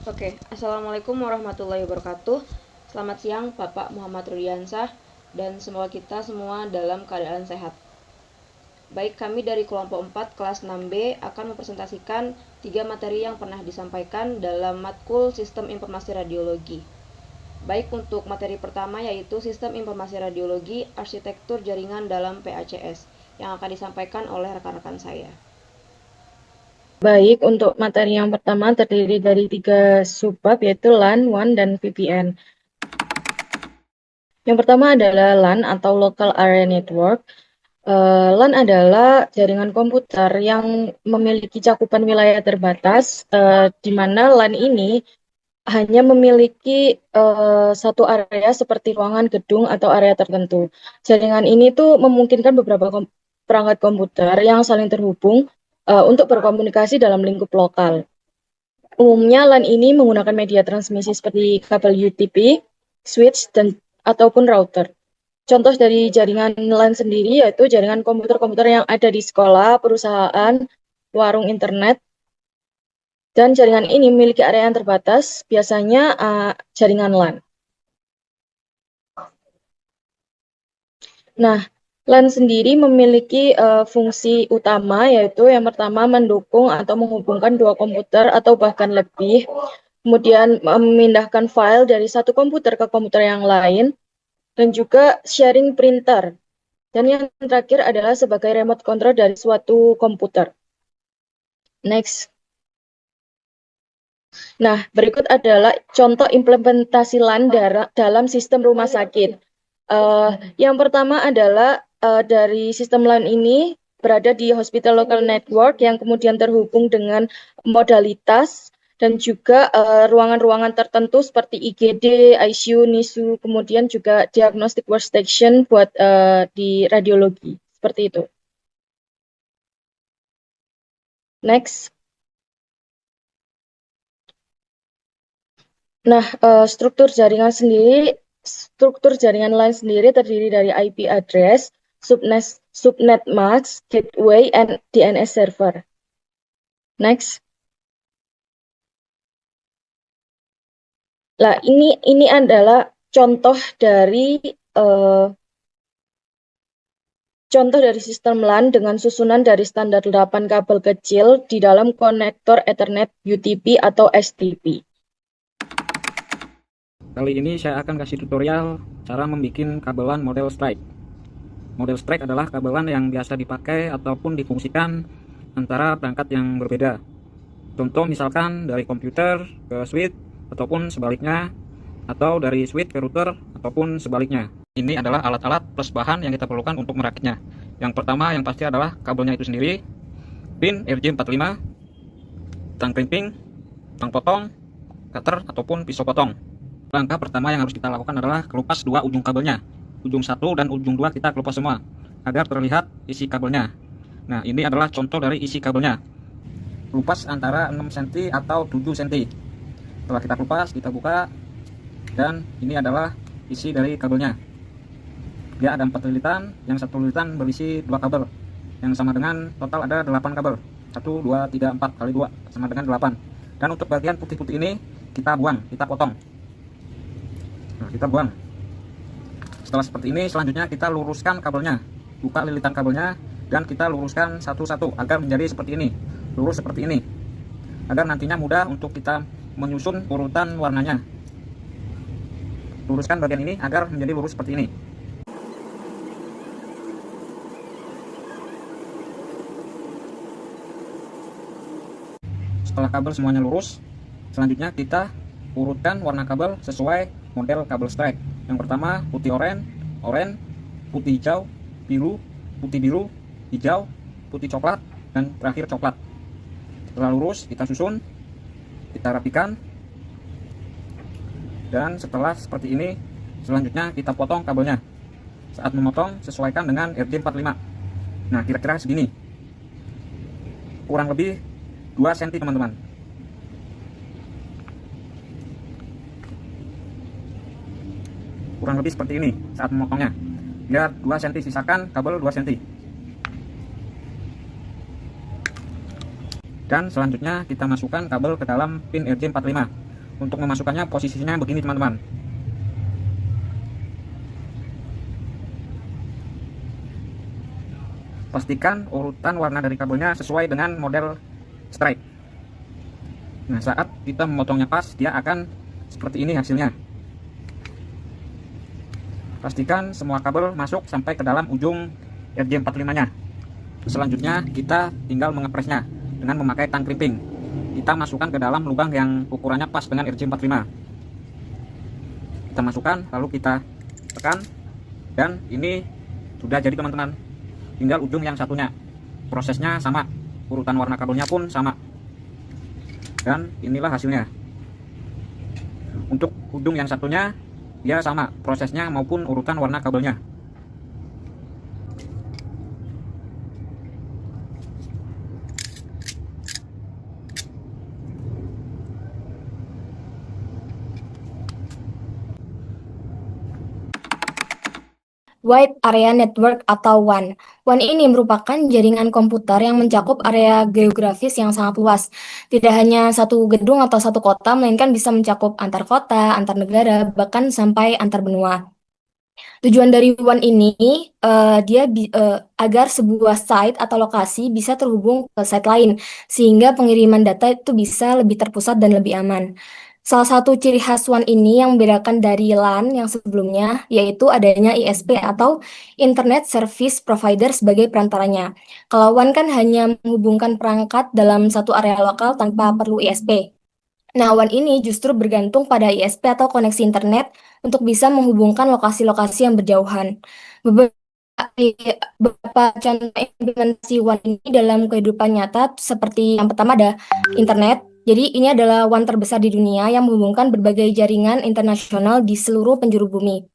Oke, Assalamualaikum warahmatullahi wabarakatuh. Selamat siang Bapak Muhammad Rudiansah, dan semoga kita semua dalam keadaan sehat. Baik, kami dari kelompok 4 kelas 6B akan mempresentasikan 3 materi yang pernah disampaikan dalam matkul Sistem Informasi Radiologi. Baik, untuk materi pertama yaitu Sistem Informasi Radiologi Arsitektur Jaringan dalam PACS yang akan disampaikan oleh rekan-rekan saya. Baik, untuk materi yang pertama terdiri dari 3 subbab yaitu LAN, WAN, dan VPN. Yang pertama adalah LAN atau Local Area Network. LAN adalah jaringan komputer yang memiliki cakupan wilayah terbatas, di mana LAN ini hanya memiliki satu area seperti ruangan, gedung, atau area tertentu. Jaringan ini tuh memungkinkan beberapa perangkat komputer yang saling terhubung untuk berkomunikasi dalam lingkup lokal. Umumnya LAN ini menggunakan media transmisi seperti kabel UTP, switch, dan ataupun router. Contoh dari jaringan LAN sendiri yaitu jaringan komputer-komputer yang ada di sekolah, perusahaan, warung internet, dan jaringan ini memiliki area yang terbatas, biasanya jaringan LAN. Nah, LAN sendiri memiliki fungsi utama yaitu yang pertama mendukung atau menghubungkan dua komputer atau bahkan lebih, kemudian memindahkan file dari satu komputer ke komputer yang lain, dan juga sharing printer. Dan yang terakhir adalah sebagai remote control dari suatu komputer. Next. Nah, berikut adalah contoh implementasi LAN dalam sistem rumah sakit. Yang pertama adalah dari sistem LAN ini berada di Hospital Local Network yang kemudian terhubung dengan modalitas dan juga ruangan-ruangan tertentu seperti IGD, ICU, NICU, kemudian juga diagnostic workstation buat di radiologi. Seperti itu. Next. Nah, struktur jaringan LAN sendiri terdiri dari IP address, subnet mask, gateway, and DNS server. Next. Nah, ini adalah uh, contoh dari sistem LAN dengan susunan dari standar 8 kabel kecil di dalam konektor Ethernet UTP atau STP. Kali ini saya akan kasih tutorial cara membuat kabelan model strike. Model strike adalah kabelan yang biasa dipakai ataupun difungsikan antara perangkat yang berbeda. Contoh misalkan dari komputer ke switch ataupun sebaliknya, atau dari switch ke router ataupun sebaliknya. Ini adalah alat-alat plus bahan yang kita perlukan untuk merakitnya. Yang pertama yang pasti adalah kabelnya itu sendiri, pin RJ45, tang crimping, tang potong, cutter ataupun pisau potong. Langkah pertama yang harus kita lakukan adalah kelupas dua ujung kabelnya. Ujung satu dan ujung dua kita kelupas semua agar terlihat isi kabelnya. Nah, ini adalah contoh dari isi kabelnya. Kelupas antara 6 cm atau 7 cm. Setelah kita kelupas, kita buka, dan ini adalah isi dari kabelnya. Dia ada 4 lilitan, yang satu lilitan berisi 2 kabel, yang sama dengan total ada 8 kabel. 1, 2, 3, 4 kali 2 sama dengan 8. Dan untuk bagian putih-putih ini kita buang, kita potong. Nah, kita buang. Setelah seperti ini, selanjutnya kita luruskan kabelnya, buka lilitan kabelnya, dan kita luruskan satu-satu agar menjadi seperti ini, lurus seperti ini, agar nantinya mudah untuk kita menyusun urutan warnanya. Luruskan bagian ini agar menjadi lurus seperti ini. Setelah kabel semuanya lurus, selanjutnya kita urutkan warna kabel sesuai model kabel strike. Yang pertama putih oranye, putih hijau, biru, putih biru, hijau, putih coklat, dan terakhir coklat. Setelah lurus kita susun, kita rapikan, dan setelah seperti ini selanjutnya kita potong kabelnya. Saat memotong sesuaikan dengan RJ45. Nah, kira-kira segini, kurang lebih 2 cm teman-teman. Kurang lebih seperti ini saat memotongnya. Biar 2 cm, sisakan kabel 2 cm. Dan selanjutnya kita masukkan kabel ke dalam pin RJ45. Untuk memasukkannya posisinya begini teman-teman. Pastikan urutan warna dari kabelnya sesuai dengan model stripe. Nah, saat kita memotongnya pas, dia akan seperti ini hasilnya. Pastikan semua kabel masuk sampai ke dalam ujung RJ45-nya. Selanjutnya kita tinggal mengepresnya dengan memakai tang crimping. Kita masukkan ke dalam lubang yang ukurannya pas dengan RJ45. Kita masukkan, lalu kita tekan, dan ini sudah jadi teman-teman. Tinggal ujung yang satunya. Prosesnya sama, urutan warna kabelnya pun sama. Dan inilah hasilnya. Untuk ujung yang satunya dia sama prosesnya maupun urutan warna kabelnya. Wide Area Network atau WAN. WAN ini merupakan jaringan komputer yang mencakup area geografis yang sangat luas. Tidak hanya satu gedung atau satu kota, melainkan bisa mencakup antar kota, antar negara, bahkan sampai antar benua. Tujuan dari WAN ini agar sebuah site atau lokasi bisa terhubung ke site lain, sehingga pengiriman data itu bisa lebih terpusat dan lebih aman. Salah satu ciri khas WAN ini yang membedakan dari LAN yang sebelumnya, yaitu adanya ISP atau Internet Service Provider sebagai perantaranya. Kalau WAN kan hanya menghubungkan perangkat dalam satu area lokal tanpa perlu ISP. Nah, WAN ini justru bergantung pada ISP atau koneksi internet untuk bisa menghubungkan lokasi-lokasi yang berjauhan. Beberapa contoh implementasi WAN ini dalam kehidupan nyata seperti yang pertama ada internet. Jadi ini adalah WAN terbesar di dunia yang menghubungkan berbagai jaringan internasional di seluruh penjuru bumi.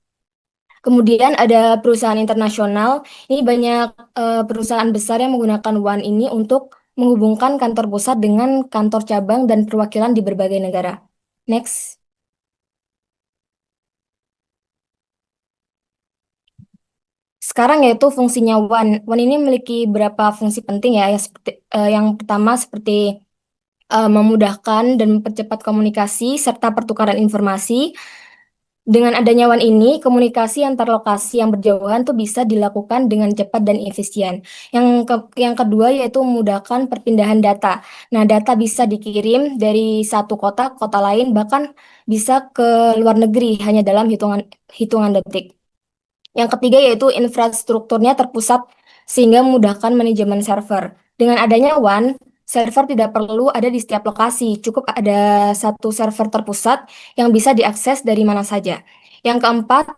Kemudian ada perusahaan internasional. Ini banyak perusahaan besar yang menggunakan WAN ini untuk menghubungkan kantor pusat dengan kantor cabang dan perwakilan di berbagai negara. Next. Sekarang yaitu fungsinya WAN. WAN ini memiliki beberapa fungsi penting ya. Yang pertama seperti memudahkan dan mempercepat komunikasi serta pertukaran informasi. Dengan adanya WAN ini, komunikasi antar lokasi yang berjauhan tuh bisa dilakukan dengan cepat dan efisien. Yang kedua yaitu memudahkan perpindahan data. Nah, data bisa dikirim dari satu kota ke kota lain, bahkan bisa ke luar negeri hanya dalam hitungan detik. Yang ketiga yaitu infrastrukturnya terpusat sehingga memudahkan manajemen server. Dengan adanya WAN, server tidak perlu ada di setiap lokasi, cukup ada satu server terpusat yang bisa diakses dari mana saja. Yang keempat,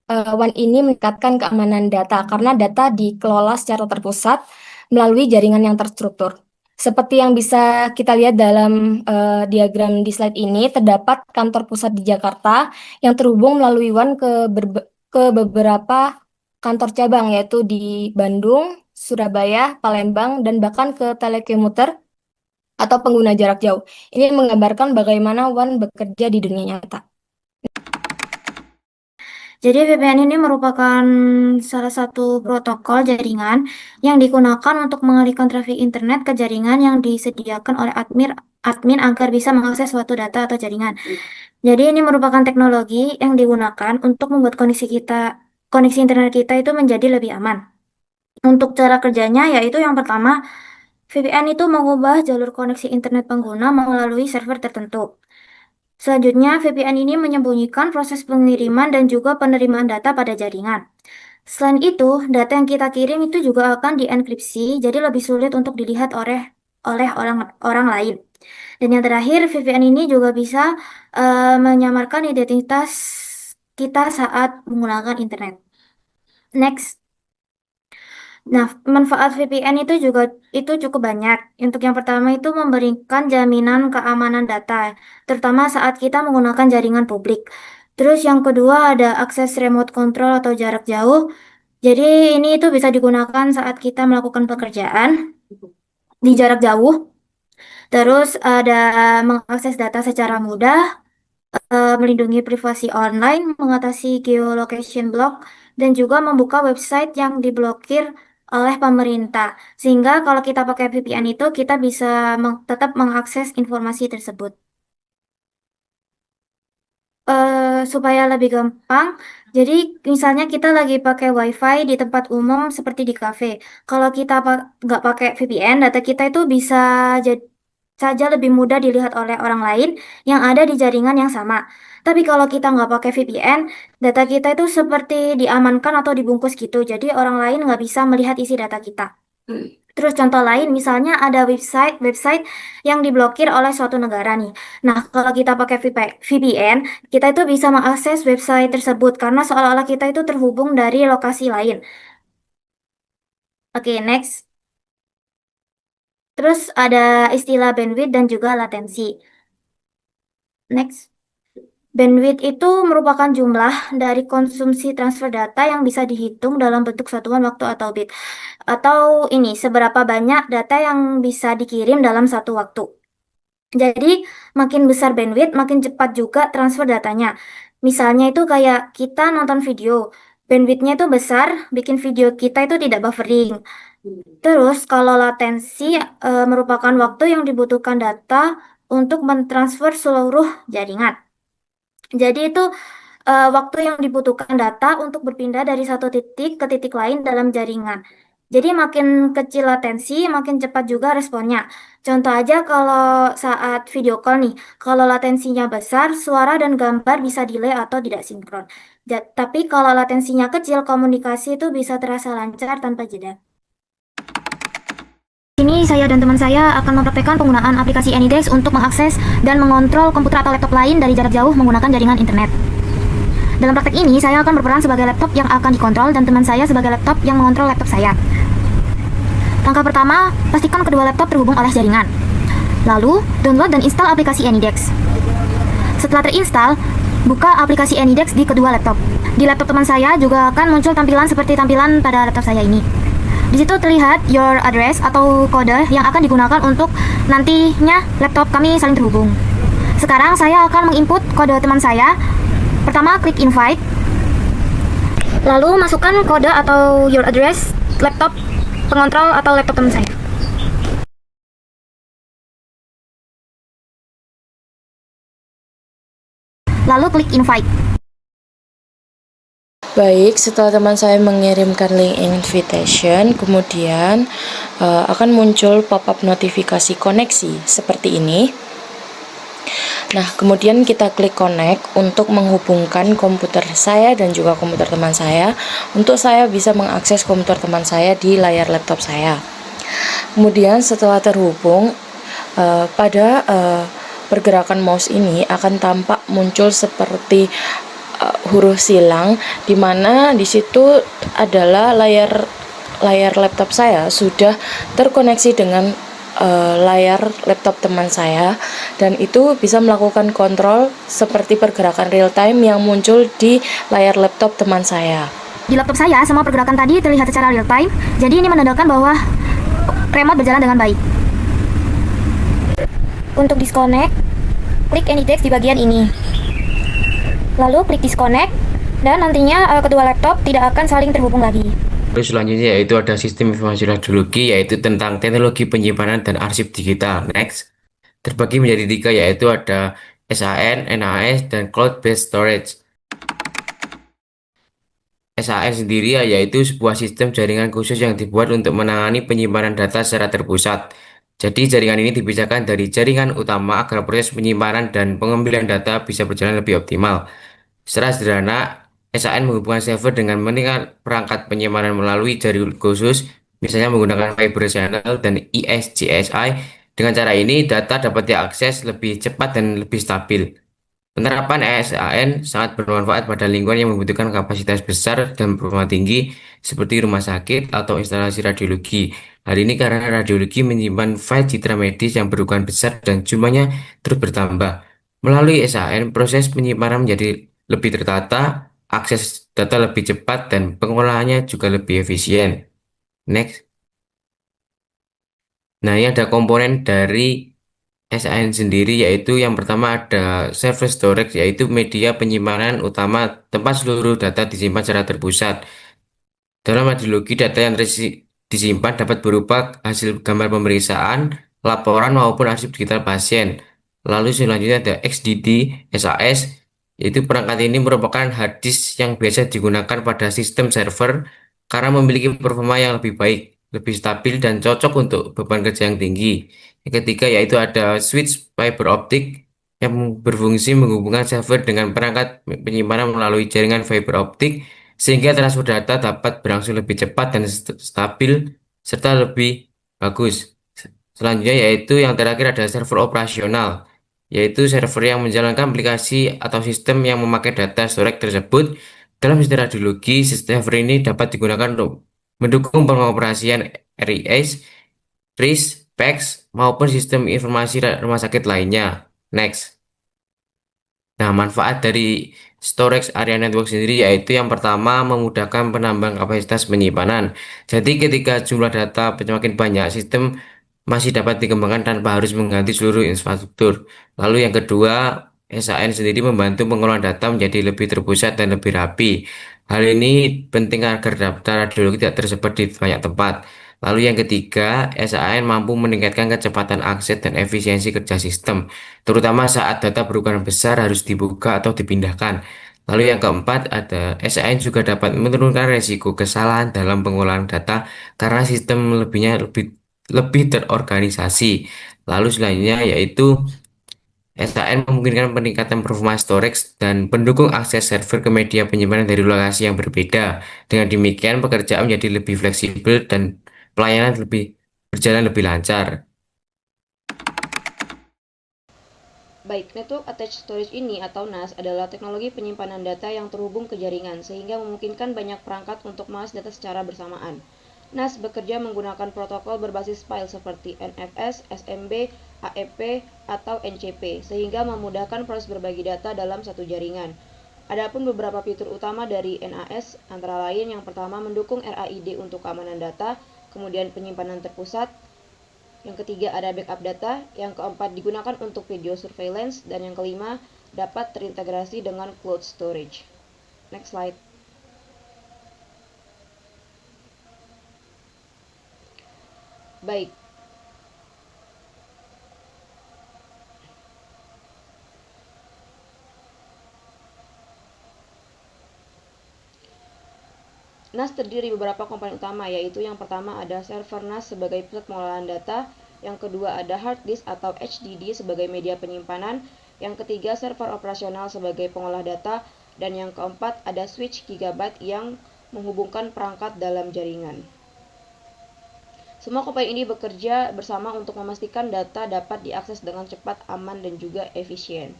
WAN ini meningkatkan keamanan data karena data dikelola secara terpusat melalui jaringan yang terstruktur. Seperti yang bisa kita lihat dalam diagram di slide ini, terdapat kantor pusat di Jakarta yang terhubung melalui WAN ke beberapa kantor cabang, yaitu di Bandung, Surabaya, Palembang, dan bahkan ke telekomuter atau pengguna jarak jauh. Ini menggambarkan bagaimana WAN bekerja di dunia nyata. Jadi VPN ini merupakan salah satu protokol jaringan yang digunakan untuk mengalihkan trafik internet ke jaringan yang disediakan oleh admin agar bisa mengakses suatu data atau jaringan. Jadi ini merupakan teknologi yang digunakan untuk membuat koneksi internet kita itu menjadi lebih aman. Untuk cara kerjanya yaitu yang pertama, VPN itu mengubah jalur koneksi internet pengguna melalui server tertentu. Selanjutnya, VPN ini menyembunyikan proses pengiriman dan juga penerimaan data pada jaringan. Selain itu, data yang kita kirim itu juga akan dienkripsi, jadi lebih sulit untuk dilihat oleh orang lain. Dan yang terakhir, VPN ini juga bisa menyamarkan identitas kita saat menggunakan internet. Next. Nah, manfaat VPN itu cukup banyak. Untuk yang pertama itu memberikan jaminan keamanan data, terutama saat kita menggunakan jaringan publik. Terus yang kedua ada akses remote control atau jarak jauh. Jadi ini itu bisa digunakan saat kita melakukan pekerjaan di jarak jauh. Terus ada mengakses data secara mudah, melindungi privasi online, mengatasi geolocation block, dan juga membuka website yang diblokir oleh pemerintah. Sehingga kalau kita pakai VPN itu, kita bisa tetap mengakses informasi tersebut. supaya lebih gampang, jadi misalnya kita lagi pakai WiFi di tempat umum seperti di kafe. Kalau kita nggak pakai VPN, data kita itu bisa saja lebih mudah dilihat oleh orang lain yang ada di jaringan yang sama. Tapi kalau kita nggak pakai VPN, data kita itu seperti diamankan atau dibungkus gitu. Jadi orang lain nggak bisa melihat isi data kita. Terus contoh lain, misalnya ada website yang diblokir oleh suatu negara nih. Nah, kalau kita pakai VPN, kita itu bisa mengakses website tersebut karena seolah-olah kita itu terhubung dari lokasi lain. Oke, next. Terus ada istilah bandwidth dan juga latensi. Next. Bandwidth itu merupakan jumlah dari konsumsi transfer data yang bisa dihitung dalam bentuk satuan waktu atau bit. Atau ini, seberapa banyak data yang bisa dikirim dalam satu waktu. Jadi, makin besar bandwidth, makin cepat juga transfer datanya. Misalnya itu kayak kita nonton video, bandwidthnya itu besar, bikin video kita itu tidak buffering. Terus, kalau latensi merupakan waktu yang dibutuhkan data untuk mentransfer seluruh jaringan. Jadi itu waktu yang dibutuhkan data untuk berpindah dari satu titik ke titik lain dalam jaringan. Jadi makin kecil latensi, makin cepat juga responnya. Contoh aja kalau saat video call nih, kalau latensinya besar, suara dan gambar bisa delay atau tidak sinkron. Tapi kalau latensinya kecil, komunikasi itu bisa terasa lancar tanpa jeda. Ini saya dan teman saya akan mempraktekkan penggunaan aplikasi AnyDesk untuk mengakses dan mengontrol komputer atau laptop lain dari jarak jauh menggunakan jaringan internet. Dalam praktek ini, saya akan berperan sebagai laptop yang akan dikontrol dan teman saya sebagai laptop yang mengontrol laptop saya. Langkah pertama, pastikan kedua laptop terhubung oleh jaringan. Lalu, download dan install aplikasi AnyDesk. Setelah terinstall, buka aplikasi AnyDesk di kedua laptop. Di laptop teman saya juga akan muncul tampilan seperti tampilan pada laptop saya ini. Di situ terlihat your address atau kode yang akan digunakan untuk nantinya laptop kami saling terhubung. Sekarang saya akan menginput kode teman saya. Pertama, klik invite. Lalu masukkan kode atau your address laptop pengontrol atau laptop teman saya. Lalu klik invite. Baik, setelah teman saya mengirimkan link invitation, kemudian akan muncul pop-up notifikasi koneksi seperti ini. Nah, kemudian kita klik connect untuk menghubungkan komputer saya dan juga komputer teman saya untuk saya bisa mengakses komputer teman saya di layar laptop saya. Kemudian setelah terhubung, pada pergerakan mouse ini akan tampak muncul seperti huruf silang, di mana di situ adalah layar laptop saya sudah terkoneksi dengan layar laptop teman saya, dan itu bisa melakukan kontrol seperti pergerakan real time yang muncul di layar laptop teman saya. Di laptop saya, semua pergerakan tadi terlihat secara real time, jadi ini menandakan bahwa remote berjalan dengan baik. Untuk disconnect, klik AnyDesk di bagian ini. Lalu klik disconnect, dan nantinya kedua laptop tidak akan saling terhubung lagi. Terus selanjutnya yaitu ada sistem informasi radiologi, yaitu tentang teknologi penyimpanan dan arsip digital. Next, terbagi menjadi 3, yaitu ada SAN, NAS, dan Cloud Based Storage. SAN sendiri yaitu sebuah sistem jaringan khusus yang dibuat untuk menangani penyimpanan data secara terpusat. Jadi jaringan ini dipisahkan dari jaringan utama agar proses penyimpanan dan pengambilan data bisa berjalan lebih optimal. Secara sederhana, SAN menghubungkan server dengan meningkat perangkat penyimpanan melalui jaringan khusus, misalnya menggunakan Fiber Channel dan ESGSI. Dengan cara ini, data dapat diakses lebih cepat dan lebih stabil. Penerapan SAN sangat bermanfaat pada lingkungan yang membutuhkan kapasitas besar dan performa tinggi, seperti rumah sakit atau instalasi radiologi. Hal ini karena radiologi menyimpan file citra medis yang berukuran besar dan jumlahnya terus bertambah. Melalui SAN, proses penyimpanan menjadi lebih tertata, akses data lebih cepat, dan pengolahannya juga lebih efisien. Next. Nah, ini ada komponen dari SAN sendiri, yaitu yang pertama ada server storage, yaitu media penyimpanan utama tempat seluruh data disimpan secara terpusat. Dalam radiologi, data yang disimpan dapat berupa hasil gambar pemeriksaan, laporan maupun arsip digital pasien. Lalu selanjutnya ada XDD, SAS, Yaitu perangkat ini merupakan hard disk yang biasa digunakan pada sistem server karena memiliki performa yang lebih baik, lebih stabil, dan cocok untuk beban kerja yang tinggi. Yang ketiga yaitu ada switch fiber optik yang berfungsi menghubungkan server dengan perangkat penyimpanan melalui jaringan fiber optik sehingga transfer data dapat berlangsung lebih cepat dan stabil serta lebih bagus. Selanjutnya yaitu yang terakhir ada server operasional, yaitu server yang menjalankan aplikasi atau sistem yang memakai data storage tersebut. Dalam istilah ideologi, server ini dapat digunakan untuk mendukung pengoperasian RIS, RIS, PACS, maupun sistem informasi rumah sakit lainnya. Next. Nah, manfaat dari storage area network sendiri yaitu yang pertama memudahkan penambahan kapasitas penyimpanan. Jadi ketika jumlah data semakin banyak, sistem masih dapat dikembangkan tanpa harus mengganti seluruh infrastruktur. Lalu yang kedua, SAN sendiri membantu pengelolaan data menjadi lebih terpusat dan lebih rapi. Hal ini penting agar data radiologi tidak tersebar di banyak tempat. Lalu yang ketiga, SAN mampu meningkatkan kecepatan akses dan efisiensi kerja sistem, terutama saat data berukuran besar harus dibuka atau dipindahkan. Lalu yang keempat, ada SAN juga dapat menurunkan resiko kesalahan dalam pengolahan data karena sistem lebih terorganisasi. Lalu selanjutnya yaitu SAN memungkinkan peningkatan performa storage dan pendukung akses server ke media penyimpanan dari lokasi yang berbeda. Dengan demikian, pekerjaan menjadi lebih fleksibel dan pelayanan berjalan lebih lancar. Baik, Network Attached Storage ini atau NAS adalah teknologi penyimpanan data yang terhubung ke jaringan sehingga memungkinkan banyak perangkat untuk mengakses data secara bersamaan. NAS bekerja menggunakan protokol berbasis file seperti NFS, SMB, AEP, atau NCP sehingga memudahkan proses berbagi data dalam satu jaringan. Adapun beberapa fitur utama dari NAS antara lain yang pertama mendukung RAID untuk keamanan data, kemudian penyimpanan terpusat, yang ketiga ada backup data, yang keempat digunakan untuk video surveillance, dan yang kelima dapat terintegrasi dengan cloud storage. Next slide. Baik. NAS terdiri beberapa komponen utama, yaitu yang pertama ada server NAS sebagai pusat pengolahan data, yang kedua ada hard disk atau HDD sebagai media penyimpanan, yang ketiga server operasional sebagai pengolah data, dan yang keempat ada switch gigabyte yang menghubungkan perangkat dalam jaringan. Semua komponen ini bekerja bersama untuk memastikan data dapat diakses dengan cepat, aman, dan juga efisien.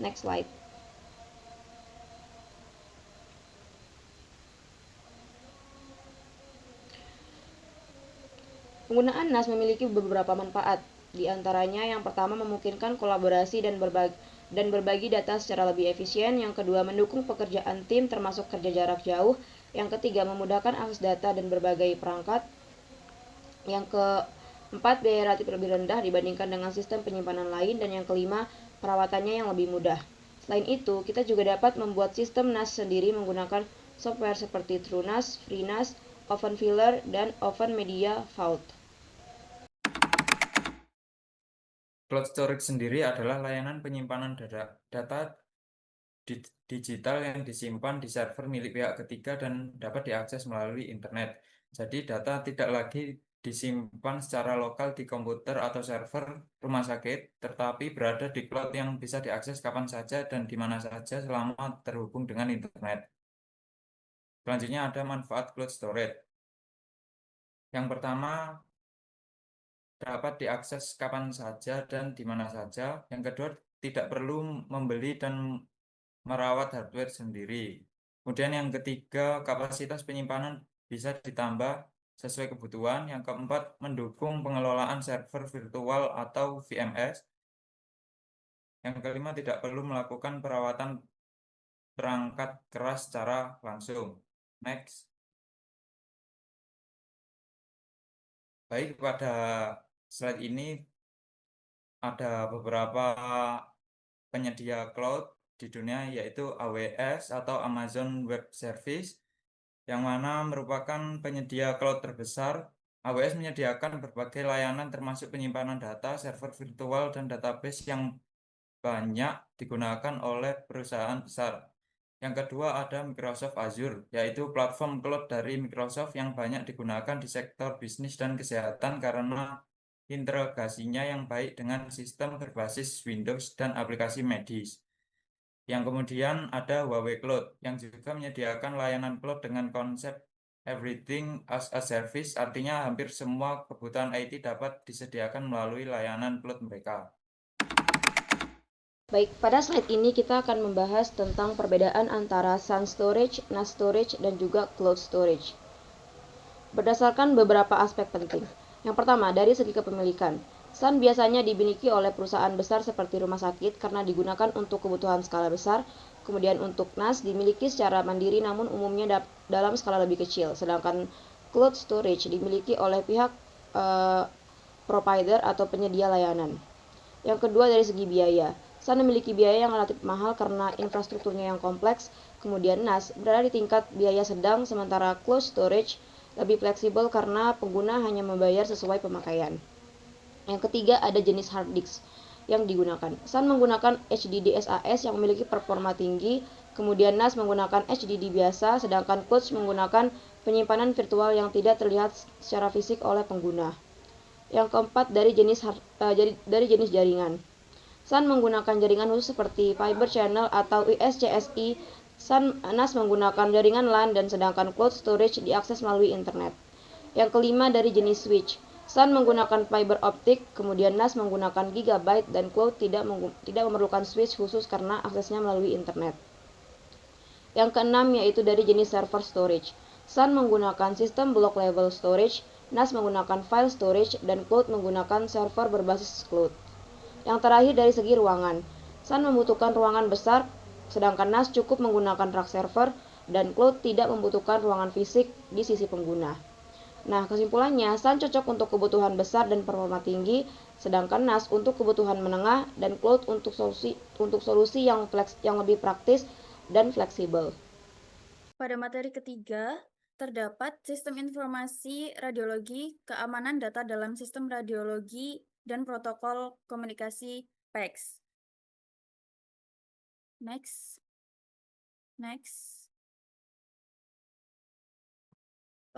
Next slide. Penggunaan NAS memiliki beberapa manfaat. Di antaranya yang pertama memungkinkan kolaborasi dan berbagi data secara lebih efisien. Yang kedua mendukung pekerjaan tim termasuk kerja jarak jauh. Yang ketiga memudahkan akses data dan berbagai perangkat. Yang keempat biaya relatif lebih rendah dibandingkan dengan sistem penyimpanan lain. Dan yang kelima perawatannya yang lebih mudah. Selain itu, kita juga dapat membuat sistem NAS sendiri menggunakan software seperti TrueNAS, FreeNAS, OpenFiler, dan OpenMedia Vault. Cloud storage sendiri adalah layanan penyimpanan data digital yang disimpan di server milik pihak ketiga dan dapat diakses melalui internet. Jadi data tidak lagi disimpan secara lokal di komputer atau server rumah sakit, tetapi berada di cloud yang bisa diakses kapan saja dan di mana saja selama terhubung dengan internet. Selanjutnya ada manfaat cloud storage. Yang pertama, dapat diakses kapan saja dan di mana saja. Yang kedua, tidak perlu membeli dan merawat hardware sendiri. Kemudian yang ketiga, kapasitas penyimpanan bisa ditambah sesuai kebutuhan. Yang keempat, mendukung pengelolaan server virtual atau VMS. Yang kelima, tidak perlu melakukan perawatan perangkat keras secara langsung. Next. Baik, pada slide ini ada beberapa penyedia cloud di dunia yaitu AWS atau Amazon Web Service yang mana merupakan penyedia cloud terbesar. AWS menyediakan berbagai layanan termasuk penyimpanan data, server virtual, dan database yang banyak digunakan oleh perusahaan besar. Yang kedua ada Microsoft Azure, yaitu platform cloud dari Microsoft yang banyak digunakan di sektor bisnis dan kesehatan karena integrasinya yang baik dengan sistem berbasis Windows dan aplikasi medis. Yang kemudian ada Huawei Cloud, yang juga menyediakan layanan cloud dengan konsep Everything as a Service, artinya hampir semua kebutuhan IT dapat disediakan melalui layanan cloud mereka. Baik, pada slide ini kita akan membahas tentang perbedaan antara Sun Storage, NAS Storage, dan juga Cloud Storage. Berdasarkan beberapa aspek penting. Yang pertama, dari segi kepemilikan. Sun biasanya dimiliki oleh perusahaan besar seperti rumah sakit karena digunakan untuk kebutuhan skala besar. Kemudian untuk NAS dimiliki secara mandiri namun umumnya dalam skala lebih kecil. Sedangkan Cloud Storage dimiliki oleh pihak provider atau penyedia layanan. Yang kedua, dari segi biaya. Sun memiliki biaya yang relatif mahal karena infrastrukturnya yang kompleks. Kemudian NAS berada di tingkat biaya sedang, sementara Cloud Storage lebih fleksibel karena pengguna hanya membayar sesuai pemakaian. Yang ketiga, ada jenis hard disk yang digunakan. Sun menggunakan HDD SAS yang memiliki performa tinggi, kemudian NAS menggunakan HDD biasa, sedangkan Cloud menggunakan penyimpanan virtual yang tidak terlihat secara fisik oleh pengguna. Yang keempat, dari jenis jaringan. Sun menggunakan jaringan khusus seperti Fiber Channel atau ISCSI. NAS menggunakan jaringan LAN dan sedangkan Cloud Storage diakses melalui internet. Yang kelima, dari jenis switch. Sun menggunakan fiber optik, kemudian NAS menggunakan gigabyte dan Cloud tidak memerlukan switch khusus karena aksesnya melalui internet. Yang keenam, yaitu dari jenis server storage. Sun menggunakan sistem block level storage, NAS menggunakan file storage, dan Cloud menggunakan server berbasis cloud. Yang terakhir, dari segi ruangan. Sun membutuhkan ruangan besar, sedangkan NAS cukup menggunakan rak server, dan Cloud tidak membutuhkan ruangan fisik di sisi pengguna. Nah, kesimpulannya, Sun cocok untuk kebutuhan besar dan performa tinggi, sedangkan NAS untuk kebutuhan menengah, dan Cloud untuk solusi yang lebih praktis dan fleksibel. Pada materi ketiga, terdapat sistem informasi radiologi, keamanan data dalam sistem radiologi, dan protokol komunikasi PEX. Next.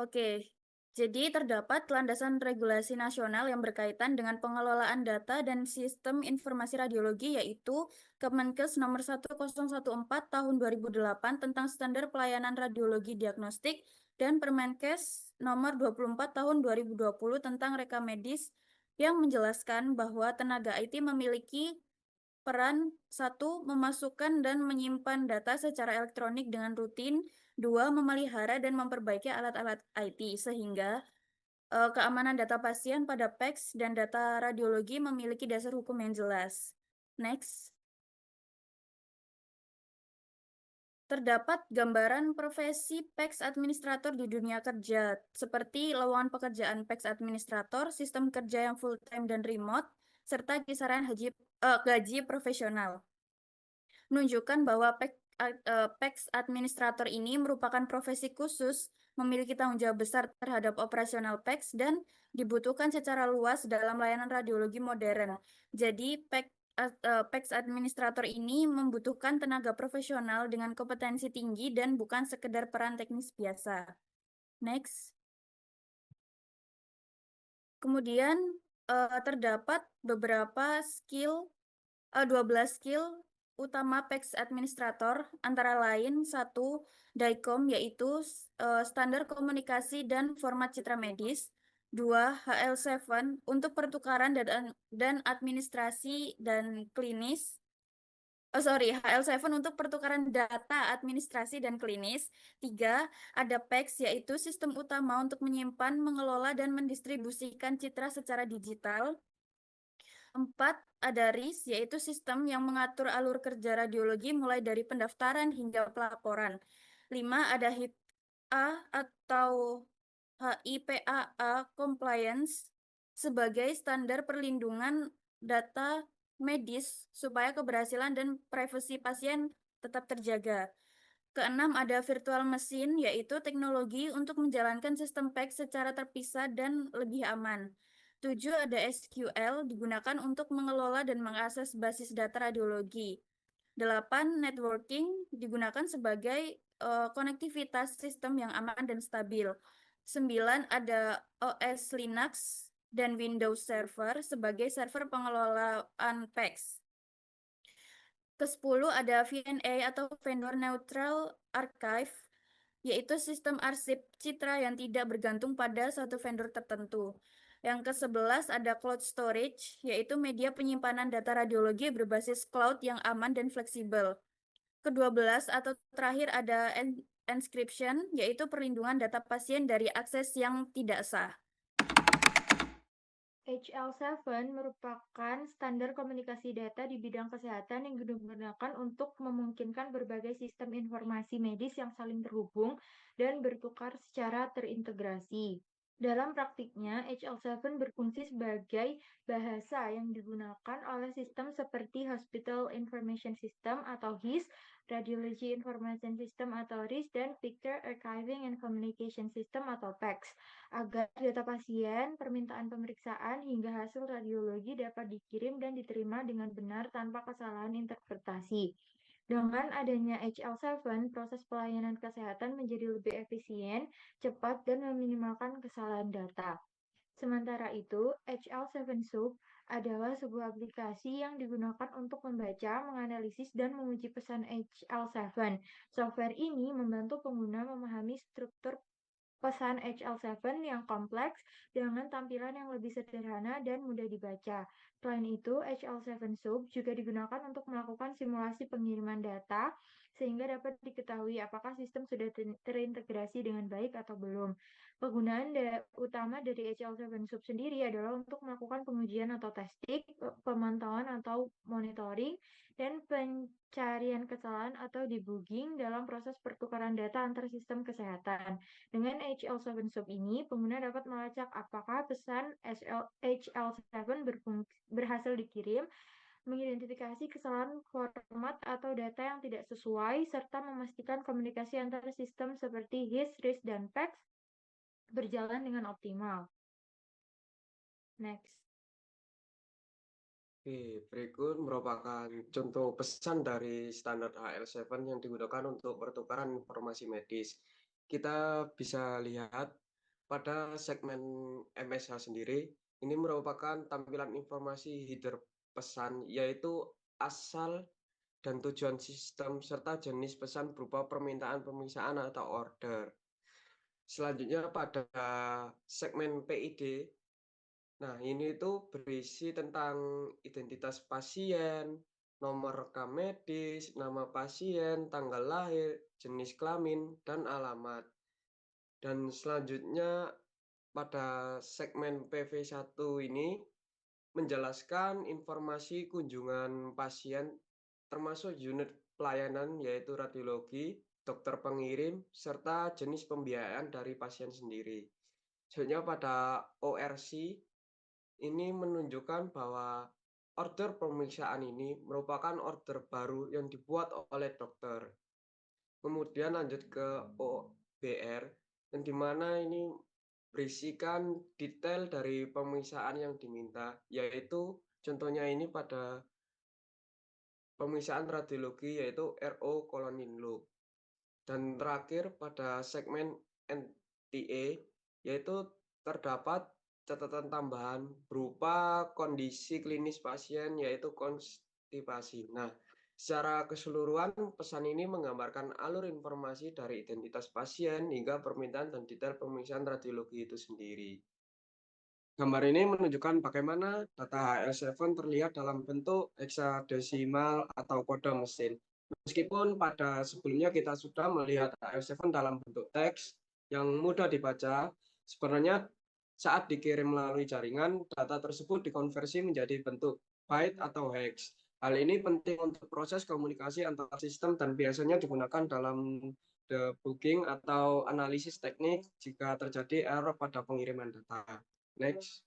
Oke, jadi terdapat landasan regulasi nasional yang berkaitan dengan pengelolaan data dan sistem informasi radiologi, yaitu Kemenkes nomor 1014 tahun 2008 tentang standar pelayanan radiologi diagnostik dan Permenkes nomor 24 tahun 2020 tentang rekam medis yang menjelaskan bahwa tenaga IT memiliki peran 1. Memasukkan dan menyimpan data secara elektronik dengan rutin, 2. Memelihara dan memperbaiki alat-alat IT, sehingga keamanan data pasien pada PEX dan data radiologi memiliki dasar hukum yang jelas. Next. Terdapat gambaran profesi PEX administrator di dunia kerja, seperti lowongan pekerjaan PEX administrator, sistem kerja yang full-time dan remote, serta kisaran gaji profesional. Menunjukkan bahwa PEX administrator ini merupakan profesi khusus, memiliki tanggung jawab besar terhadap operasional PEX, dan dibutuhkan secara luas dalam layanan radiologi modern. Jadi, PEX administrator ini membutuhkan tenaga profesional dengan kompetensi tinggi dan bukan sekedar peran teknis biasa. Next. Kemudian terdapat beberapa 12 skill utama PEX administrator, antara lain 1. DICOM, yaitu standar komunikasi dan format citra medis. 2. HL7 untuk pertukaran dan administrasi dan klinis. HL7 untuk pertukaran data administrasi dan klinis. 3. Ada PEX, yaitu sistem utama untuk menyimpan, mengelola, dan mendistribusikan citra secara digital. 4. Ada RIS, yaitu sistem yang mengatur alur kerja radiologi mulai dari pendaftaran hingga pelaporan. 5. Ada HIPAA atau HIPAA Compliance sebagai standar perlindungan data medis supaya keberhasilan dan privasi pasien tetap terjaga. Keenam, ada virtual machine, yaitu teknologi untuk menjalankan sistem PEX secara terpisah dan lebih aman. 7. Ada SQL, digunakan untuk mengelola dan mengakses basis data radiologi. 8. Networking digunakan sebagai konektivitas sistem yang aman dan stabil. 9. Ada OS Linux dan Windows Server sebagai server pengelolaan PACS. Ke-10 ada VNA atau Vendor Neutral Archive, yaitu sistem arsip citra yang tidak bergantung pada satu vendor tertentu. Yang ke-11 ada Cloud Storage, yaitu media penyimpanan data radiologi berbasis cloud yang aman dan fleksibel. Ke-12 atau terakhir ada Encryption, yaitu perlindungan data pasien dari akses yang tidak sah. HL7 merupakan standar komunikasi data di bidang kesehatan yang digunakan untuk memungkinkan berbagai sistem informasi medis yang saling terhubung dan bertukar secara terintegrasi. Dalam praktiknya, HL7 berfungsi sebagai bahasa yang digunakan oleh sistem seperti Hospital Information System atau HIS, Radiology Information System atau RIS, dan Picture Archiving and Communication System atau PACS, agar data pasien, permintaan pemeriksaan, hingga hasil radiologi dapat dikirim dan diterima dengan benar tanpa kesalahan interpretasi. Dengan adanya HL7, proses pelayanan kesehatan menjadi lebih efisien, cepat, dan meminimalkan kesalahan data. Sementara itu, HL7 Soup adalah sebuah aplikasi yang digunakan untuk membaca, menganalisis, dan menguji pesan HL7. Software ini membantu pengguna memahami struktur pesan HL7 yang kompleks dengan tampilan yang lebih sederhana dan mudah dibaca. Selain itu, HL7 Soup juga digunakan untuk melakukan simulasi pengiriman data sehingga dapat diketahui apakah sistem sudah terintegrasi dengan baik atau belum. Penggunaan utama dari HL7 Soup sendiri adalah untuk melakukan pengujian atau testing, pemantauan atau monitoring, dan pencarian kesalahan atau debugging dalam proses pertukaran data antar sistem kesehatan. Dengan HL7 Soup ini, pengguna dapat melacak apakah pesan HL7 berhasil dikirim, mengidentifikasi kesalahan format atau data yang tidak sesuai, serta memastikan komunikasi antar sistem seperti HIS, RIS, dan PACS berjalan dengan optimal. Next. Oke, berikut merupakan contoh pesan dari standar HL7 yang digunakan untuk pertukaran informasi medis. Kita bisa lihat pada segmen MSH sendiri, ini merupakan tampilan informasi header pesan, yaitu asal dan tujuan sistem serta jenis pesan berupa permintaan pemeriksaan atau order. Selanjutnya pada segmen PID, nah ini itu berisi tentang identitas pasien, nomor rekam medis, nama pasien, tanggal lahir, jenis kelamin, dan alamat. Dan selanjutnya pada segmen PV1 ini menjelaskan informasi kunjungan pasien termasuk unit pelayanan yaitu radiologi, dokter pengirim, serta jenis pembiayaan dari pasien sendiri. Selanjutnya pada ORC ini menunjukkan bahwa order pemeriksaan ini merupakan order baru yang dibuat oleh dokter. Kemudian lanjut ke OBR, dan di mana ini berisikan detail dari pemeriksaan yang diminta, yaitu contohnya ini pada pemeriksaan radiologi yaitu RO Koloninlo. Dan terakhir pada segmen NTA yaitu terdapat catatan tambahan berupa kondisi klinis pasien yaitu konstipasi. Nah, secara keseluruhan pesan ini menggambarkan alur informasi dari identitas pasien hingga permintaan dan detail pemeriksaan radiologi itu sendiri. Gambar ini menunjukkan bagaimana data HL7 terlihat dalam bentuk heksadesimal atau kode mesin. Meskipun pada sebelumnya kita sudah melihat HL7 dalam bentuk teks yang mudah dibaca, sebenarnya saat dikirim melalui jaringan, data tersebut dikonversi menjadi bentuk byte atau hex. Hal ini penting untuk proses komunikasi antar sistem dan biasanya digunakan dalam debugging atau analisis teknik jika terjadi error pada pengiriman data. Next.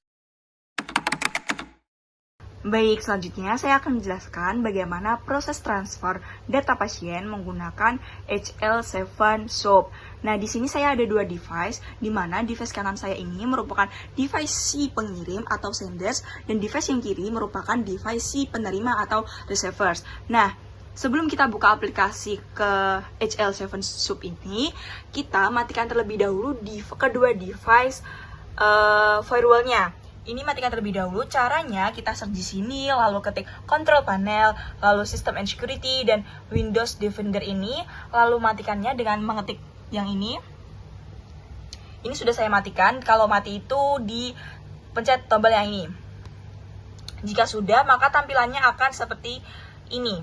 Baik, selanjutnya saya akan menjelaskan bagaimana proses transfer data pasien menggunakan HL7 Soup. Nah, di sini saya ada dua device, di mana device kanan saya ini merupakan device si pengirim atau senders, dan device yang kiri merupakan device si penerima atau receivers. Nah, sebelum kita buka aplikasi ke HL7 Soup ini, kita matikan terlebih dahulu di kedua device firewall-nya. Ini matikan terlebih dahulu. Caranya kita search di sini, lalu ketik control panel, lalu system and security dan Windows Defender ini, lalu matikannya dengan mengetik yang ini. Ini sudah saya matikan. Kalau mati itu dipencet tombol yang ini. Jika sudah, maka tampilannya akan seperti ini.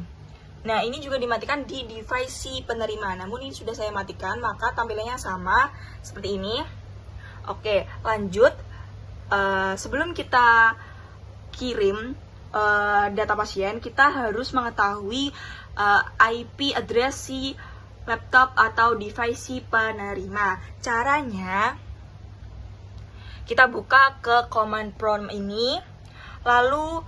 Nah, ini juga dimatikan di device si penerima. Namun ini sudah saya matikan, maka tampilannya sama seperti ini. Oke, lanjut. Sebelum kita kirim data pasien, kita harus mengetahui IP address si laptop atau device si penerima. Caranya, kita buka ke command prompt ini, lalu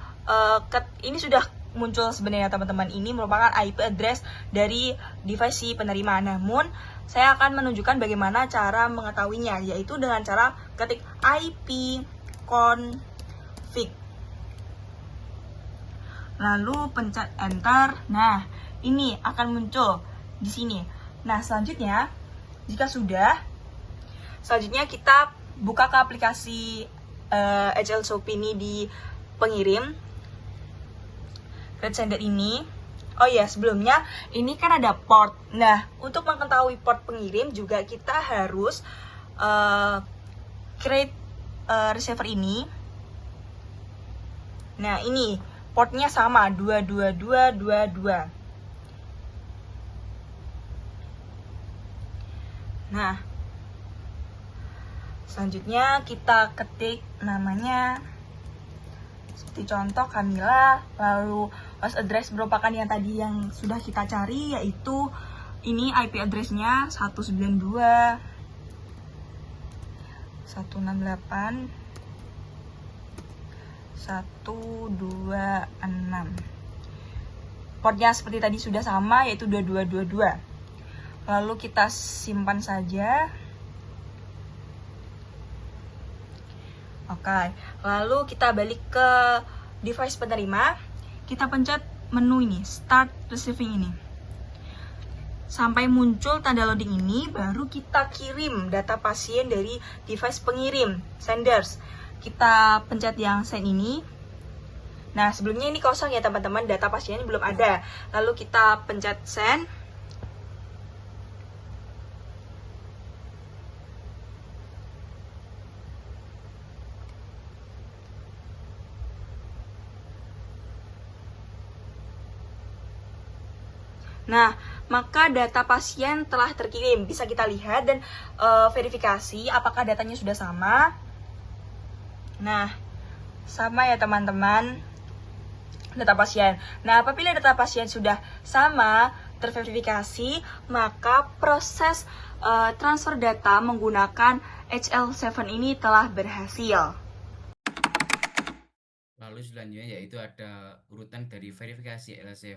ini sudah muncul sebenarnya teman-teman. Ini merupakan IP address dari device si penerima. Namun, saya akan menunjukkan bagaimana cara mengetahuinya, yaitu dengan cara ketik IP config. Lalu pencet enter. Nah, ini akan muncul di sini. Nah, selanjutnya, jika sudah, selanjutnya kita buka ke aplikasi HL Shop ini di pengirim. Red Sender ini. Oh iya, sebelumnya ini kan ada port. Nah, untuk mengetahui port pengirim juga kita harus create receiver ini. Nah, ini portnya sama 22222. Nah, selanjutnya kita ketik namanya seperti contoh Kamila, lalu host address merupakan yang tadi yang sudah kita cari, yaitu ini IP address-nya 192 168 126. Portnya seperti tadi sudah sama, yaitu 2222. Lalu kita simpan saja. Oke, lalu kita balik ke device penerima, kita pencet menu ini, Start Receiving ini. Sampai muncul tanda loading ini, baru kita kirim data pasien dari device pengirim, senders. Kita pencet yang send ini. Nah, sebelumnya ini kosong ya teman-teman, data pasiennya belum ada. Lalu kita pencet send. Nah, maka data pasien telah terkirim. Bisa kita lihat dan verifikasi apakah datanya sudah sama. Nah, sama ya teman-teman, data pasien. Nah, apabila data pasien sudah sama, terverifikasi, maka proses transfer data menggunakan HL7 ini telah berhasil. Lalu selanjutnya yaitu ada urutan dari verifikasi HL7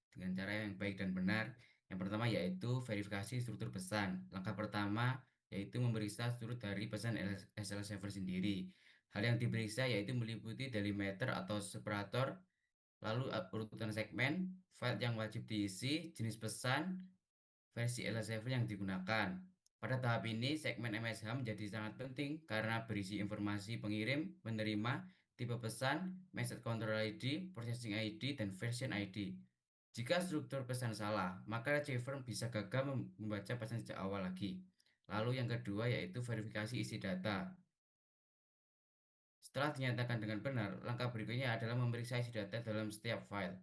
dengan cara yang baik dan benar. Yang pertama yaitu verifikasi struktur pesan. Langkah pertama yaitu memeriksa struktur dari pesan HL7 sendiri. Hal yang diperiksa yaitu meliputi delimiter atau separator, lalu urutan segmen, file yang wajib diisi, jenis pesan, versi HL7 yang digunakan. Pada tahap ini, segmen MSH menjadi sangat penting karena berisi informasi pengirim, penerima, tipe pesan, message control ID, processing ID, dan version ID. Jika struktur pesan salah, maka receiver bisa gagal membaca pesan sejak awal lagi. Lalu yang kedua yaitu verifikasi isi data. Setelah dinyatakan dengan benar, langkah berikutnya adalah memeriksa isi data dalam setiap file.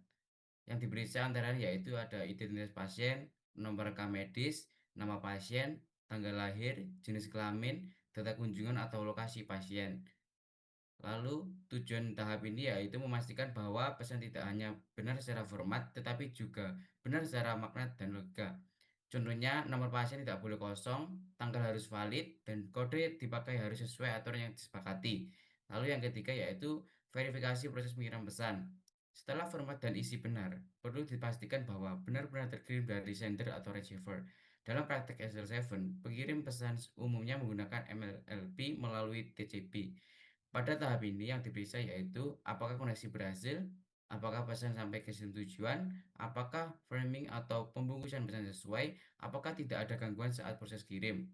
Yang diperiksa antara yaitu ada identitas pasien, nomor rekam medis, nama pasien, tanggal lahir, jenis kelamin, data kunjungan atau lokasi pasien. Lalu tujuan tahap ini yaitu memastikan bahwa pesan tidak hanya benar secara format tetapi juga benar secara makna dan logika. Contohnya, nomor pasien tidak boleh kosong, tanggal harus valid, dan kode dipakai harus sesuai aturan yang disepakati. Lalu yang ketiga yaitu verifikasi proses pengirim pesan. Setelah format dan isi benar, perlu dipastikan bahwa benar-benar terkirim dari sender atau receiver. Dalam praktek HL7, pengirim pesan umumnya menggunakan MLP melalui TCP. Pada tahap ini yang diperiksa yaitu apakah koneksi berhasil, apakah pesan sampai ke sistem tujuan, apakah framing atau pembungkusan pesan sesuai, apakah tidak ada gangguan saat proses kirim.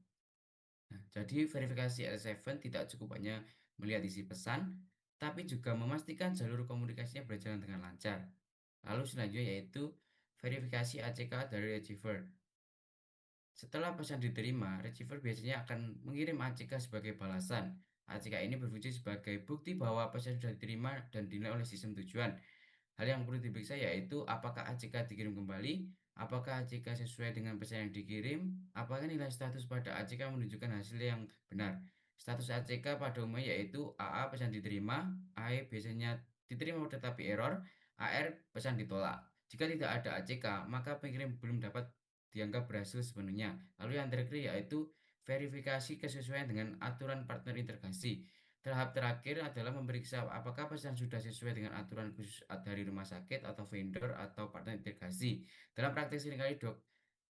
Nah, jadi verifikasi L7 tidak cukup hanya melihat isi pesan, tapi juga memastikan jalur komunikasinya berjalan dengan lancar. Lalu selanjutnya yaitu verifikasi ACK dari receiver. Setelah pesan diterima, receiver biasanya akan mengirim ACK sebagai balasan. ACK ini berfungsi sebagai bukti bahwa pesan sudah diterima dan dinilai oleh sistem tujuan. Hal yang perlu diperiksa yaitu apakah ACK dikirim kembali, apakah ACK sesuai dengan pesan yang dikirim, apakah nilai status pada ACK menunjukkan hasil yang benar. Status ACK pada umumnya yaitu AA pesan diterima, AE biasanya diterima tetapi error, AR pesan ditolak. Jika tidak ada ACK, maka pengirim belum dapat dianggap berhasil sepenuhnya. Lalu yang terakhir yaitu verifikasi kesesuaian dengan aturan partner integrasi. Tahap terakhir adalah memeriksa apakah pesan sudah sesuai dengan aturan khusus dari rumah sakit atau vendor atau partner integrasi. Dalam praktek seringkali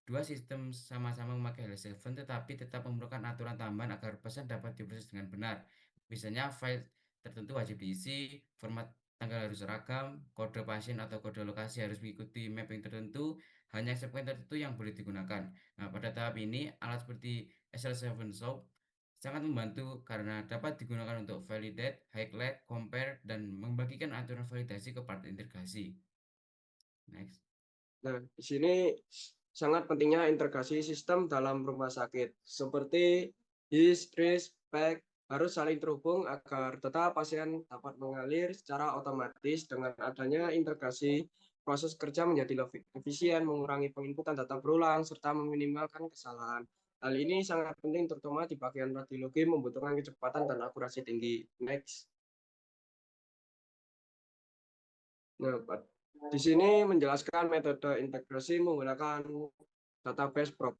dua sistem sama-sama memakai L7 tetapi tetap memerlukan aturan tambahan agar pesan dapat diproses dengan benar. Misalnya file tertentu wajib diisi, format tanggal harus seragam, kode pasien atau kode lokasi harus mengikuti mapping tertentu, hanya segmen tertentu yang boleh digunakan. Nah, pada tahap ini alat seperti SL7 Soap sangat membantu karena dapat digunakan untuk validate, highlight, compare, dan membagikan aturan validasi ke partner integrasi. Next. Nah, di sini sangat pentingnya integrasi sistem dalam rumah sakit, seperti HIS, RIS, PEC, harus saling terhubung agar data pasien dapat mengalir secara otomatis. Dengan adanya integrasi, proses kerja menjadi lebih efisien, mengurangi penginputan data berulang, serta meminimalkan kesalahan. Hal ini sangat penting terutama di bagian radiologi membutuhkan kecepatan dan akurasi tinggi. Next. Nah, di sini menjelaskan metode integrasi menggunakan database broker.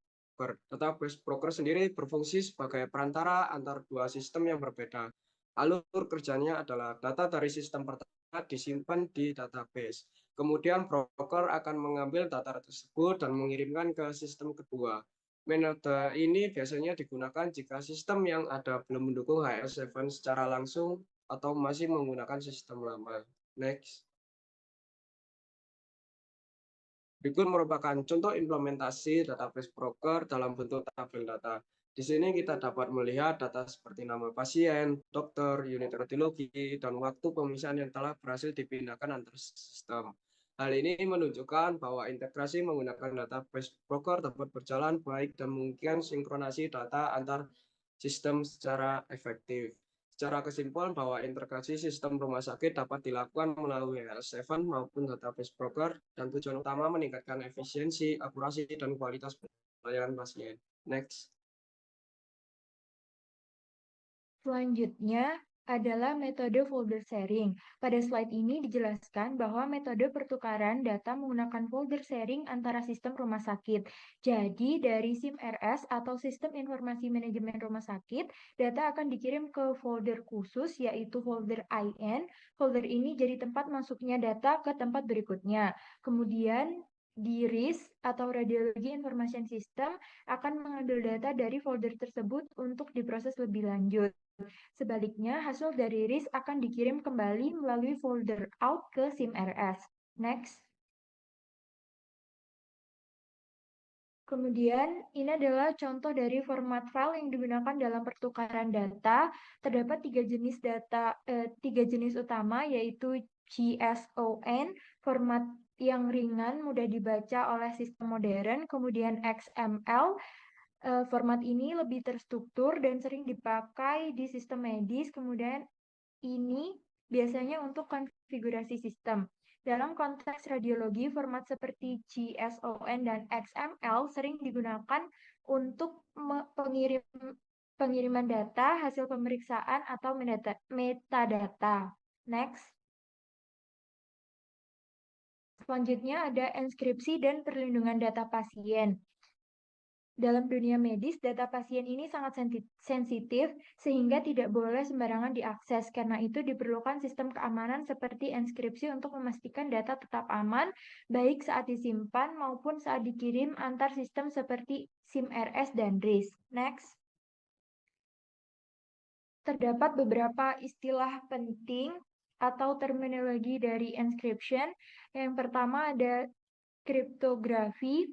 Database broker sendiri berfungsi sebagai perantara antar dua sistem yang berbeda. Alur kerjanya adalah data dari sistem pertama disimpan di database. Kemudian broker akan mengambil data tersebut dan mengirimkan ke sistem kedua. Metode ini biasanya digunakan jika sistem yang ada belum mendukung HL7 secara langsung atau masih menggunakan sistem lama. Next. Berikut merupakan contoh implementasi database broker dalam bentuk tabel data. Di sini kita dapat melihat data seperti nama pasien, dokter, unit radiologi, dan waktu pemisahan yang telah berhasil dipindahkan antar sistem. Hal ini menunjukkan bahwa integrasi menggunakan database broker dapat berjalan baik dan memungkinkan sinkronasi data antar sistem secara efektif. Secara kesimpulan bahwa integrasi sistem rumah sakit dapat dilakukan melalui L7 maupun database broker dan tujuan utama meningkatkan efisiensi, akurasi, dan kualitas pelayanan pasien. Next. Selanjutnya adalah metode folder sharing. Pada slide ini dijelaskan bahwa metode pertukaran data menggunakan folder sharing antara sistem rumah sakit. Jadi, dari SIM-RS atau Sistem Informasi Manajemen Rumah Sakit, data akan dikirim ke folder khusus, yaitu folder IN. Folder ini jadi tempat masuknya data ke tempat berikutnya. Kemudian, di RIS atau Radiology Information System akan mengambil data dari folder tersebut untuk diproses lebih lanjut. Sebaliknya, hasil dari RIS akan dikirim kembali melalui folder out ke SIM-RS. Next. Kemudian, ini adalah contoh dari format file yang digunakan dalam pertukaran data. Terdapat tiga jenis utama, yaitu JSON, format yang ringan, mudah dibaca oleh sistem modern, kemudian XML. Format ini lebih terstruktur dan sering dipakai di sistem medis. Kemudian ini biasanya untuk konfigurasi sistem. Dalam konteks radiologi, format seperti JSON dan XML sering digunakan untuk pengiriman data, hasil pemeriksaan, atau metadata. Next. Selanjutnya ada enskripsi dan perlindungan data pasien. Dalam dunia medis, data pasien ini sangat sensitif sehingga tidak boleh sembarangan diakses. Karena itu diperlukan sistem keamanan seperti enskripsi untuk memastikan data tetap aman, baik saat disimpan maupun saat dikirim antar sistem seperti SIM-RS dan RIS. Next. Terdapat beberapa istilah penting atau terminologi dari encryption. Yang pertama ada kriptografi.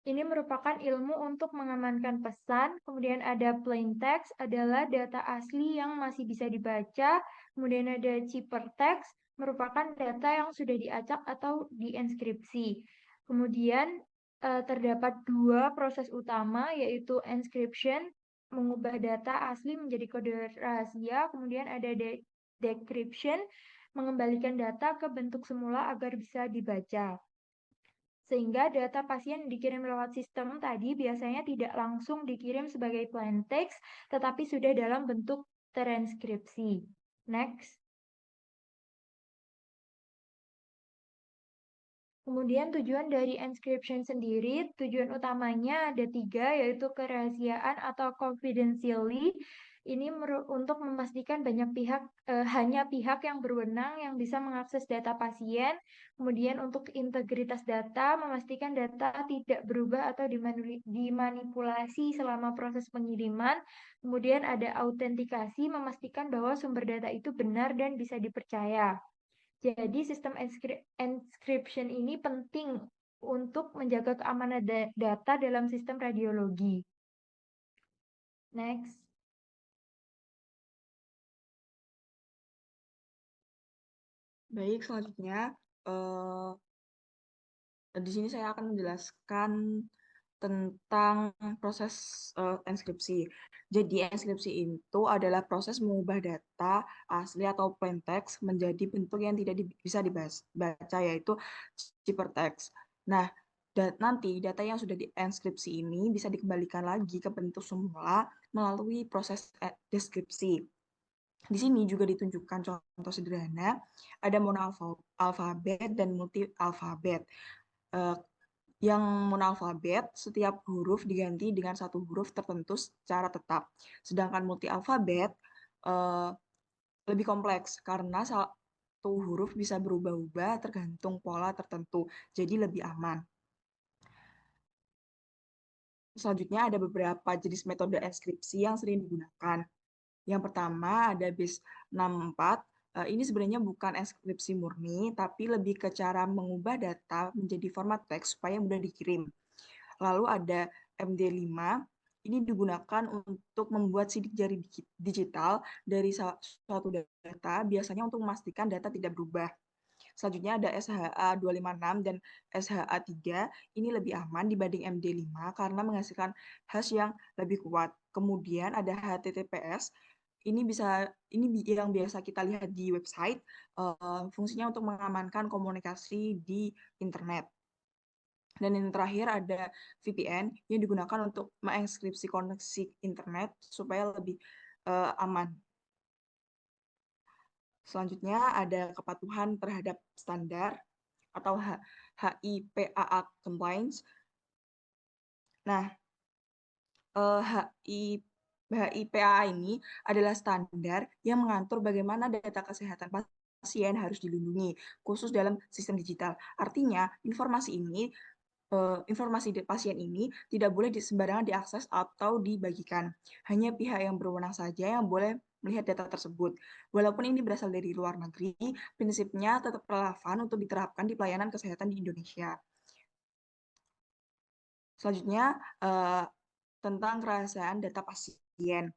Ini merupakan ilmu untuk mengamankan pesan. Kemudian ada plain text, adalah data asli yang masih bisa dibaca. Kemudian ada ciphertext, merupakan data yang sudah diacak atau dienkripsi. Kemudian terdapat dua proses utama, yaitu encryption, mengubah data asli menjadi kode rahasia. Kemudian ada decryption, mengembalikan data ke bentuk semula agar bisa dibaca. Sehingga data pasien yang dikirim lewat sistem tadi biasanya tidak langsung dikirim sebagai plain text, tetapi sudah dalam bentuk transkripsi. Next. Kemudian tujuan dari encryption sendiri, tujuan utamanya ada 3, yaitu kerahasiaan atau confidentially. Ini untuk memastikan hanya pihak yang berwenang yang bisa mengakses data pasien. Kemudian untuk integritas data, memastikan data tidak berubah atau dimanipulasi selama proses pengiriman. Kemudian ada autentikasi, memastikan bahwa sumber data itu benar dan bisa dipercaya. Jadi sistem encryption ini penting untuk menjaga keamanan data dalam sistem radiologi. Next. Baik, selanjutnya di sini saya akan menjelaskan tentang proses enskripsi. Jadi enskripsi itu adalah proses mengubah data asli atau plain text menjadi bentuk yang tidak bisa dibaca, yaitu ciphertext. Nah, nanti data yang sudah dienkripsi ini bisa dikembalikan lagi ke bentuk semula melalui proses deskripsi. Di sini juga ditunjukkan contoh sederhana, ada monoalfabet dan multi-alfabet. Yang monoalfabet, setiap huruf diganti dengan satu huruf tertentu secara tetap. Sedangkan multi-alfabet lebih kompleks karena satu huruf bisa berubah-ubah tergantung pola tertentu, jadi lebih aman. Selanjutnya ada beberapa jenis metode enskripsi yang sering digunakan. Yang pertama ada BIS 64. Ini sebenarnya bukan enskripsi murni, tapi lebih ke cara mengubah data menjadi format teks supaya mudah dikirim. Lalu ada MD5. Ini digunakan untuk membuat sidik jari digital dari suatu data, biasanya untuk memastikan data tidak berubah. Selanjutnya ada SHA-256 dan SHA-3. Ini lebih aman dibanding MD5 karena menghasilkan hash yang lebih kuat. Kemudian ada HTTPS. Ini yang biasa kita lihat di website, fungsinya untuk mengamankan komunikasi di internet. Dan yang terakhir ada VPN yang digunakan untuk mengekskripsi koneksi internet supaya lebih aman. Selanjutnya ada kepatuhan terhadap standar atau HIPAA compliance. Nah, HIPAA ini adalah standar yang mengatur bagaimana data kesehatan pasien harus dilindungi, khusus dalam sistem digital. Artinya, informasi pasien ini tidak boleh sembarangan diakses atau dibagikan. Hanya pihak yang berwenang saja yang boleh melihat data tersebut. Walaupun ini berasal dari luar negeri, prinsipnya tetap relevan untuk diterapkan di pelayanan kesehatan di Indonesia. Selanjutnya, tentang kerahasiaan data pasien.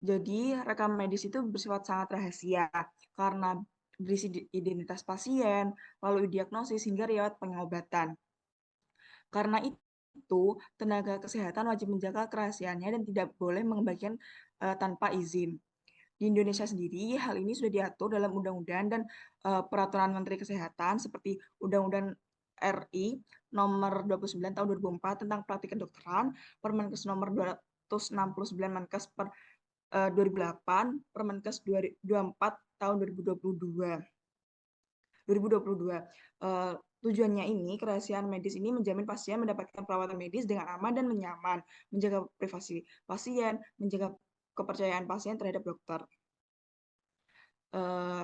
Jadi, rekam medis itu bersifat sangat rahasia karena berisi identitas pasien, lalu diagnosis hingga riwayat pengobatan. Karena itu, tenaga kesehatan wajib menjaga kerahasiaannya dan tidak boleh mengembalikan tanpa izin. Di Indonesia sendiri, hal ini sudah diatur dalam undang-undang dan peraturan Menteri Kesehatan seperti Undang-Undang RI nomor 29 tahun 2004 tentang praktik kedokteran, Permenkes nomor 269 Menkes per 2008, Permenkes 24 tahun 2022. Tujuannya ini, kerahasiaan medis ini menjamin pasien mendapatkan perawatan medis dengan aman dan nyaman, menjaga privasi pasien, menjaga kepercayaan pasien terhadap dokter.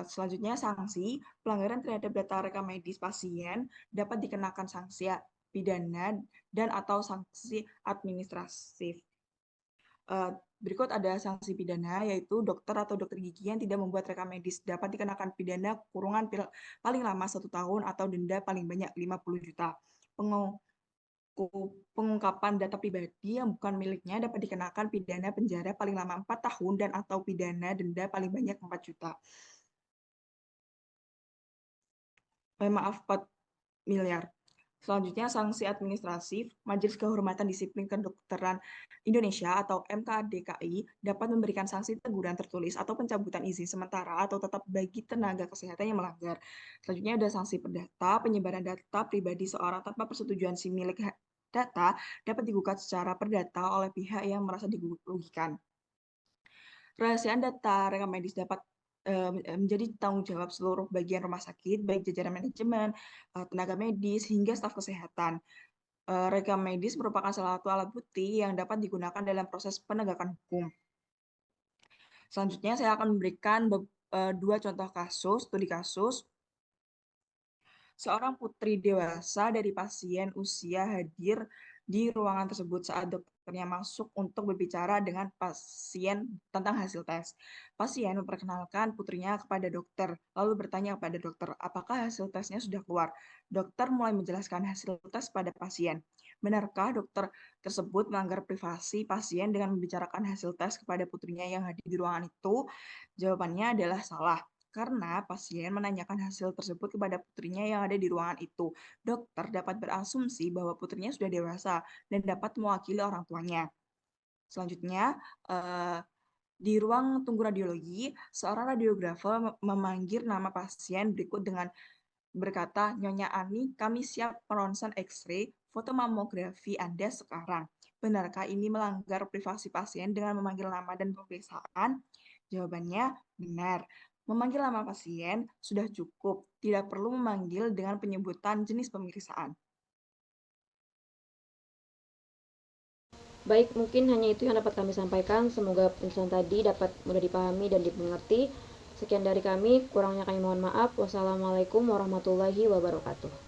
Selanjutnya, sanksi pelanggaran terhadap data rekam medis pasien dapat dikenakan sanksi pidana dan atau sanksi administratif. Berikut ada sanksi pidana, yaitu dokter atau dokter gigi yang tidak membuat rekam medis dapat dikenakan pidana kurungan paling lama 1 tahun atau denda paling banyak 50 juta. Pengungkapan data pribadi yang bukan miliknya dapat dikenakan pidana penjara paling lama 4 tahun dan atau pidana denda paling banyak 4 juta. 4 miliar. Selanjutnya, sanksi administratif. Majelis Kehormatan Disiplin Kedokteran Indonesia atau MKDKI dapat memberikan sanksi teguran tertulis atau pencabutan izin sementara atau tetap bagi tenaga kesehatan yang melanggar. Selanjutnya ada sanksi perdata. Penyebaran data pribadi seorang tanpa persetujuan si milik data dapat digugat secara perdata oleh pihak yang merasa dirugikan. Rahasiaan data rekam medis dapat menjadi tanggung jawab seluruh bagian rumah sakit, baik jajaran manajemen, tenaga medis, hingga staf kesehatan. Rekam medis merupakan salah satu alat bukti yang dapat digunakan dalam proses penegakan hukum. Selanjutnya, saya akan memberikan 2 contoh kasus, studi kasus. Seorang putri dewasa dari pasien usia hadir di ruangan tersebut saat dokternya masuk untuk berbicara dengan pasien tentang hasil tes. Pasien memperkenalkan putrinya kepada dokter, lalu bertanya kepada dokter, apakah hasil tesnya sudah keluar? Dokter mulai menjelaskan hasil tes pada pasien. Benarkah dokter tersebut melanggar privasi pasien dengan membicarakan hasil tes kepada putrinya yang hadir di ruangan itu? Jawabannya adalah salah. Karena pasien menanyakan hasil tersebut kepada putrinya yang ada di ruangan itu. Dokter dapat berasumsi bahwa putrinya sudah dewasa dan dapat mewakili orang tuanya. Selanjutnya, di ruang tunggu radiologi, seorang radiografer memanggil nama pasien berikut dengan berkata, Nyonya Ani, kami siap meronsen X-ray foto mamografi Anda sekarang. Benarkah ini melanggar privasi pasien dengan memanggil nama dan pemeriksaan? Jawabannya benar. Memanggil nama pasien sudah cukup, tidak perlu memanggil dengan penyebutan jenis pemeriksaan. Baik, mungkin hanya itu yang dapat kami sampaikan. Semoga penjelasan tadi dapat mudah dipahami dan dimengerti. Sekian dari kami, kurangnya kami mohon maaf. Wassalamualaikum warahmatullahi wabarakatuh.